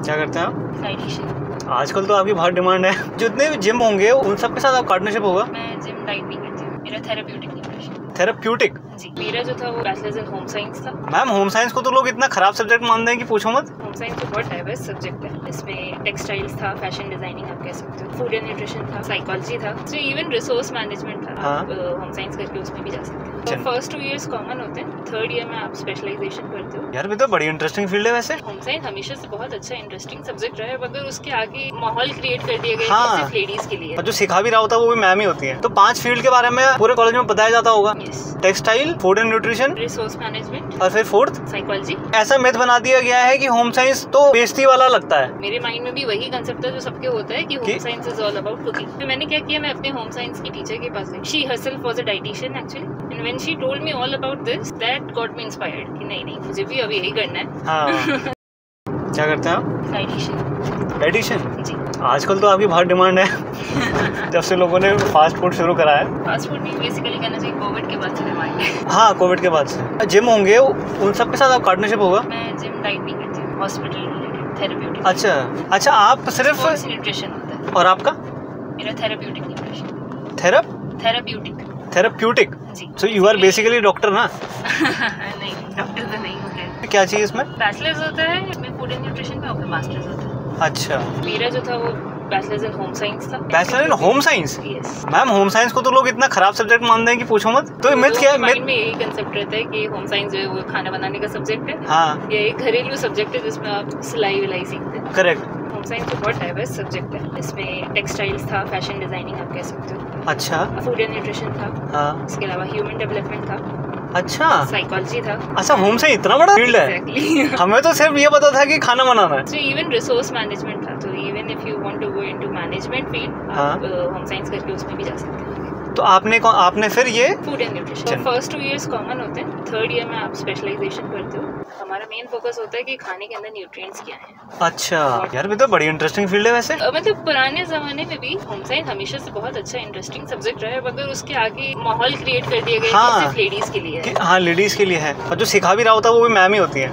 क्या करते हैं आप? डाइटिशियन। आजकल तो आपकी बहुत डिमांड है। जितने भी जिम होंगे उन सब के साथ आप पार्टनरशिप होगा? मैं जिम डाइट नहीं करती हूँ, मेरा थेरेप्यूटिक न्यूट्रिशन। थेरेप्यूटिक? जी, मेरा जो था वो बैचलर्स इन होम साइंस था। मैम होम साइंस को तो लोग इतना खराब सब्जेक्ट मानते हैं कि पूछो मत। होम साइंस तो बहुत डाइवर्स सब्जेक्ट है। इसमें टेक्सटाइल्स था, फैशन डिजाइनिंग आप कह सकते हो, फूड एंड न्यूट्रिशन था, साइकोलॉजी था, तो इवन रिसोर्स मैनेजमेंट था। हाँ। आप होम साइंस करके उसमें भी जा सकते हैं। तो फर्स्ट 2 इयर्स कॉमन होते हैं, थर्ड ईयर में आप स्पेशलाइजेशन करते हो। यार ये तो बड़ी इंटरेस्टिंग फील्ड है वैसे। होम साइंस हमेशा से बहुत अच्छा इंटरेस्टिंग सब्जेक्ट रहा है, मगर उसके आगे माहौल क्रिएट कर दिया गया हाँ। सिर्फ लेडीज के लिए। और जो सिखा भी रहा होता है वो भी मैम ही होती है। तो 5 फील्ड के बारे में पूरे कॉलेज में बताया जाता होगा? Textile, food and nutrition, resource management और फिर फोर्थ साइकोलॉजी। ऐसा मिथ बना दिया गया है कि होम साइंस तो बेइज्जती वाला लगता है। मेरे माइंड में भी वही कंसेप्ट है जो सबके होता है कि home science is all about cooking. तो मैंने क्या किया, मैं अपने होम साइंस की टीचर के पास गई। She herself was a dietitian actually, and when she told me all about this, that got me inspired कि नहीं मुझे भी अब यही करना है। हाँ। क्या करते हैं आप? डाइटिशियन। डाइटिशियन? जी। आजकल तो आपकी बहुत डिमांड है। जब से लोगों ने फास्ट फूड शुरू करा है। फास्ट फूड नहीं, बेसिकली कहना चाहिए कोविड के बाद से डिमांड है। हाँ, कोविड के बाद से। जिम होंगे उन सब के साथ आप पार्टनरशिप होगा? मैं जिम डाइट नहीं करती हूँ, हॉस्पिटल रिलेटेड थेरेप्यूटिक। अच्छा, आप सिर्फ न्यूट्रिशन होता है। और आपका? मेरा थेरेप्यूटिक न्यूट्रिशन। थेरेप्यूटिक? जी। So you are basically doctor ना? नहीं, डॉक्टर तो नहीं होते। क्या चाहिए इसमें? बैचलर्स होता है, इसमें फूड एंड न्यूट्रिशन में, और फिर मास्टर्स होता है। अच्छा। मेरा जो था वो बैचलर्स इन होम साइंस था। Bachelor in home science? Yes. Ma'am home science को तो लोग इतना खराब सब्जेक्ट मानते हैं कि पूछो मत। तो मिथ क्या है? माइंड में यही कंसेप्ट रहता है कि होम साइंस जो है वो खाना बनाने का सब्जेक्ट है। हाँ, ये एक घरेलू सब्जेक्ट है जिसमें आप सिलाई विलाई सीखते हैं। करेक्ट। होम साइंस तो बहुत डाइवर्स सब्जेक्ट है। इसमें टेक्सटाइल्स था, फैशन डिजाइनिंग आप कह सकते हो, अच्छा। फूड एंड न्यूट्रिशन था, हाँ। इसके अलावा ह्यूमन डेवलपमेंट था, अच्छा। साइकोलॉजी था। अच्छा, होम से इतना बड़ा फील्ड है? Exactly. हमें तो सिर्फ ये पता था कि खाना बनाना है। So even रिसोर्स मैनेजमेंट था, तो even if you want to go into management field, आप होम साइंस करके उसमें भी जा सकते हैं। तो आपने फिर ये food and nutrition. First 2 years common होते हैं, थर्ड ईयर में आप स्पेशलाइजेशन करते हो। हमारा मेन फोकस होता है कि खाने के अंदर न्यूट्रिएंट्स क्या हैं। अच्छा, यार ये तो बड़ी इंटरेस्टिंग फील्ड है वैसे। मतलब पुराने जमाने में भी होम साइंस हमेशा से बहुत अच्छा इंटरेस्टिंग सब्जेक्ट रहा है, मगर उसके आगे माहौल क्रिएट कर दिया गया हाँ। सिर्फ लेडीज के लिए है। हाँ, लेडीज के लिए है। और जो सिखा भी रहा होता है वो भी मैम ही होती है।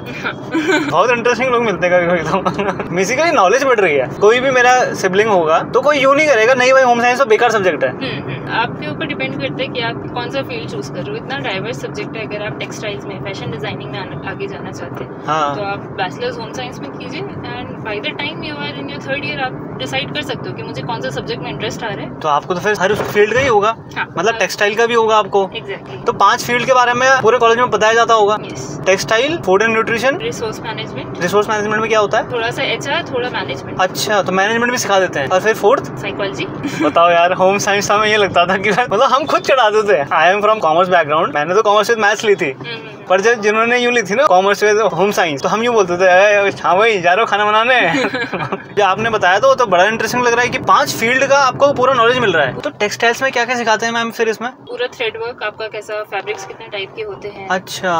बहुत इंटरेस्टिंग लोग मिलते हैं कभी कभी। तो बेसिकली नॉलेज बढ़ रही है। कोई भी मेरा सिबलिंग होगा तो कोई यूं नहीं करेगा नहीं भाई होम साइंस तो बेकार सब्जेक्ट है। आपके ऊपर डिपेंड करता है कि आप कौन सा फील्ड चूज कर रहे हो। इतना डाइवर्स सब्जेक्ट है। अगर आप टेक्सटाइल्स में, फैशन डिजाइनिंग में आगे जाना चाहते हैं, हाँ। तो आप बैचलर्स होम साइंस में कीजिए, and by the time you are in your third year आप डिसाइड कर सकते हो कि मुझे कौन सा सब्जेक्ट में इंटरेस्ट आ रहा है। तो आपको तो फिर हर फील्ड का ही होगा। हाँ, मतलब टेक्सटाइल का भी होगा आपको। एग्जैक्टली। तो 5 फील्ड के बारे में पूरे कॉलेज में बताया जाता होगा? Textile, food and nutrition, resource management. Resource management में क्या होता है? थोड़ा सा HR, थोड़ा मैनेजमेंट। अच्छा, तो मैनेजमेंट भी सिखा देते हैं। और फिर फोर्थ साइकोलॉजी। बताओ यार, होम साइंस हमें ये लगता था कि मतलब हम खुद चढ़ाते थे। I am from commerce background, मैंने तो कॉमर्स विद मैथ्स ली थी। पर जब जिन्होंने यूं ली थी ना कॉमर्स विद होम साइंस, तो हम यूं बोलते थे हाँ भाई जा रहे हो खाना बनाने। जो आपने बताया तो वो तो बड़ा इंटरेस्टिंग लग रहा है कि 5 फील्ड का आपको पूरा नॉलेज मिल रहा है। तो टेक्सटाइल्स में क्या क्या सिखाते हैं मैम फिर इसमें? पूरा थ्रेड वर्क आपका कैसा, फैब्रिक्स कितने टाइप के होते हैं। अच्छा,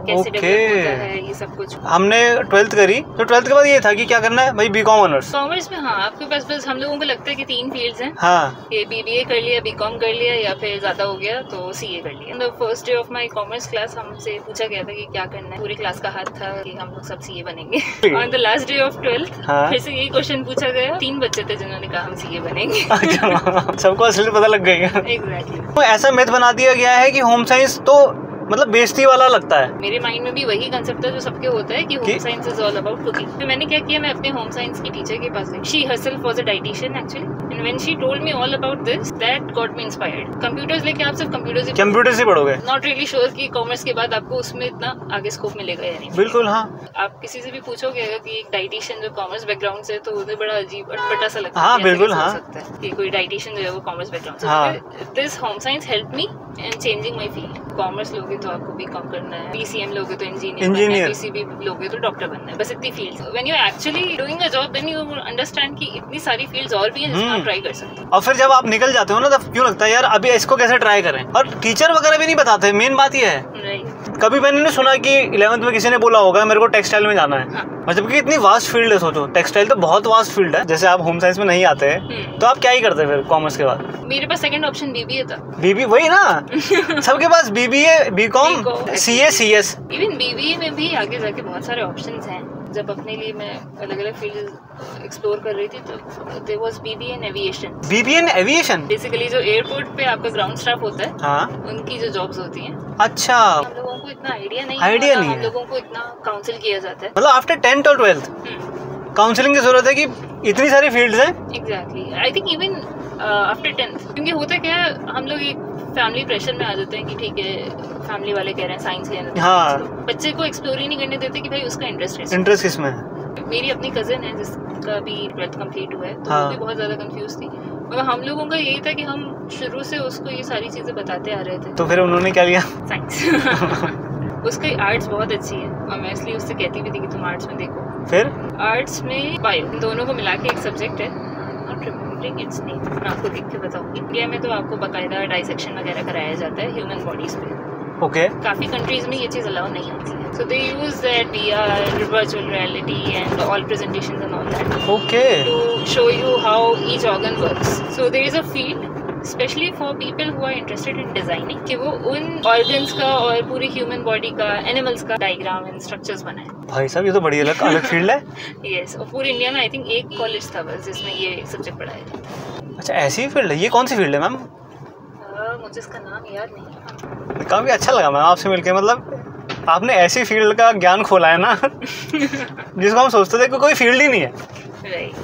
कैसे ओके। डेवलप होता है, ये सब कुछ। हमने 12th करी तो 12th के बाद ये था कि क्या करना है भाई, बीकॉम ऑनर्स। कॉमर्स में हाँ, आपके पास बस हम लोगों को लगता है कि 3 फील्ड्स हैं। हाँ। ये BBA कर लिया, BCom कर लिया, या फिर ज्यादा हो गया तो CA कर लिया। The first day of my commerce class हमसे पूछा गया था कि क्या करना है। पूरी क्लास का हाथ था कि हम लोग सब CA बनेंगे। On the last day of 12th फिर से यही क्वेश्चन पूछा गया। 3 बच्चे थे जिन्होंने कहा हम CA बनेंगे। अच्छा, सबको असली पता लग गई। एग्जैक्टली। तो ऐसा मिथ बना दिया गया है कि होम साइंस तो मतलब बेइज्जती वाला लगता है। मेरे माइंड में भी वही कंसेप्ट है जो सबके होता है कि home science is all about cooking. तो मैंने क्या किया, मैं अपने होम साइंस की टीचर के पास गई। She herself was a dietitian actually, and when she told me all about this, that got me inspired. Computers लेके आप सिर्फ कंप्यूटर्स ही पढ़ोगे? नॉट रियली श्योर कि कॉमर्स के बाद आपको उसमें इतना आगे स्कोप मिलेगा या नहीं। बिल्कुल हाँ। आप किसी से भी पूछोगे अगर कि एक डाइटिशियन जो कॉमर्स बैकग्राउंड से, तो उन्हें बड़ा अजीब अटपटा सा लगता है। हाँ बिल्कुल हाँ। सकता है कि कोई डाइटिशियन जो है वो कॉमर्स बैकग्राउंड से। हाँ। This home science help me in changing my field. Commerce लोगे तो आपको BCom करना है, PCM लोगे तो इंजीनियर, PCB लोगे तो डॉक्टर बनना है, बस इतनी fields. When you actually doing a job then you understand कि इतनी सारी फील्ड्स और भी हैं जिसमें आप ट्राई कर सकते हो। और फिर जब आप निकल जाते हो ना तब क्यों लगता है यार अभी इसको कैसे ट्राई करें। और टीचर वगैरह भी नहीं बताते, मेन बात ये है। कभी मैंने नहीं सुना कि 11th में किसी ने बोला होगा मेरे को टेक्सटाइल में जाना है। हाँ। मतलब कि इतनी वास्ट फील्ड है, सोचो टेक्सटाइल तो बहुत वास्ट फील्ड है। जैसे आप होम साइंस में नहीं आते तो आप क्या ही करते फिर कॉमर्स के बाद? मेरे पास सेकंड ऑप्शन BBA था। BBA वही ना, सबके पास BBA, BCom, CA, CS। Even BBA में भी आगे जाके बहुत सारे ऑप्शंस हैं। जब अपने लिए मैं अलग अलग फील्ड एक्सप्लोर कर रही थी तो there was BBN aviation. BBN aviation basically जो एयरपोर्ट पे आपका ग्राउंड स्टाफ होता है, हाँ, उनकी जो जॉब्स होती हैं। अच्छा, हम लोगों को इतना आइडिया नहीं है, हम लोगों को इतना काउंसिल किया जाता है। मतलब आफ्टर 10th और 12th काउंसलिंग की जरूरत है कि इतनी सारी फील्ड्स हैं। Exactly, I think even after 10th, क्योंकि होता क्या है, हम लोग एक फैमिली प्रेशर में आ जाते हैं कि ठीक है फैमिली वाले कह रहे हैं साइंस लेना, हाँ, बच्चे को एक्सप्लोर ही नहीं करने देते कि भाई उसका इंटरेस्ट किसमें है। मेरी अपनी कजिन है जिसका भी 12th कंप्लीट हुआ है, तो हाँ, वो भी बहुत ज़्यादा कंफ्यूज थी, और हम लोगों का यही था कि हम शुरू से उसको ये सारी चीज़ें बताते आ रहे थे। तो फिर उन्होंने क्या लिया? साइंस। उसकी आर्ट्स बहुत अच्छी है और मैं इसलिए उससे कहती भी थी कि तुम आर्ट्स में देखो। फिर आर्ट्स में बायो, दोनों को मिला के एक सब्जेक्ट है, नॉट रिमेम्बरिंग इट्स नेम, मैं आपको देख के बताऊंगी। इंडिया में तो आपको बाकायदा डाइसेक्शन वगैरह कराया जाता है ह्यूमन बॉडीज पे। ओके, काफ़ी कंट्रीज में ये चीज़ अलाउ नहीं होती है, so they use that VR, virtual reality and all presentations and all that, okay, to show you how each organ works. So there is a field especially for people who are interested in designing कि वो उन organs का और पूरी human body का, animals का diagram and structures बनाए। भाई साहब ये तो बड़ी अलग फील्ड है। Yes, और पूरी इंडिया में आई थिंक एक कॉलेज था बस जिसमें ये सब्जेक्ट पढ़ाया जाता। अच्छा, ऐसी फील्ड है? ये कौन सी फील्ड है मैम? मुझे इसका नाम याद नहीं। काफ़ी अच्छा लगा मैम आपसे मिलके, मतलब आपने ऐसी फील्ड का ज्ञान खोला है ना जिसको हम सोचते थे कि कोई फील्ड ही नहीं है। राइट।